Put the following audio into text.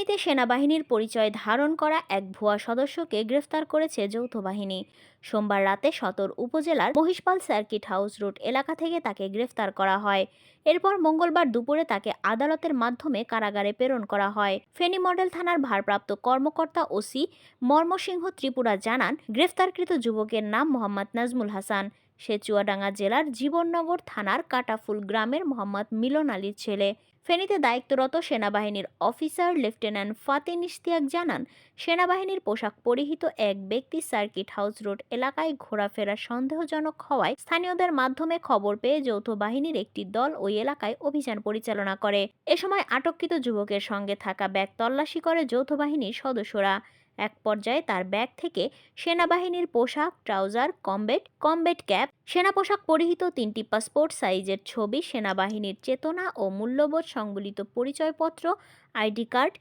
ফেনীতে সেনাবাহিনীর পরিচয় ধারণ করা এক ভুয়া সদস্যকে গ্রেফতার করেছে যৌথ বাহিনী। সোমবার রাতে সদর উপজেলার মহিষপাল সার্কিট হাউস রোড এলাকা থেকে তাকে গ্রেফতার করা হয়। এরপর মঙ্গলবার দুপুরে তাকে আদালতের মাধ্যমে কারাগারে প্রেরণ করা হয়। ফেনী মডেল থানার ভারপ্রাপ্ত কর্মকর্তা ওসি মর্মসিংহ ত্রিপুরা জানান, গ্রেফতারকৃত যুবকের নাম মোহাম্মদ নাজমুল হাসান। সে চুয়াডাঙ্গা জেলার জীবননগর থানার কাটাফুল গ্রামের মোহাম্মদ মিলন আলীর ছেলে। ফেনীতে দায়িত্বরত সেনাবাহিনীর অফিসার লেফটেন্যান্ট ফাতিন ইশতিয়াক জানান, সেনাবাহিনীর পোশাক পরিহিত এক ব্যক্তি সার্কিট হাউস রোড এলাকায় ঘোরাফেরা সন্দেহজনক হওয়ায় স্থানীয়দের মাধ্যমে খবর পেয়ে যৌথ বাহিনীর একটি দল ওই এলাকায় অভিযান পরিচালনা করে। এ সময় আটককৃত যুবকের সঙ্গে থাকা ব্যাগ তল্লাশি করে যৌথ বাহিনীর সদস্যরা। এক পর্যায়ে তার ব্যাগ থেকে সেনাবাহিনীর পোশাক, ট্রাউজার, কমবেট ক্যাপ, সেনা পোশাক পরিহিত 3টি পাসপোর্ট সাইজের ছবি, সেনাবাহিনীর চেতনা ও মূল্যবোধ সংবলিত পরিচয়পত্র, আইডি কার্ড,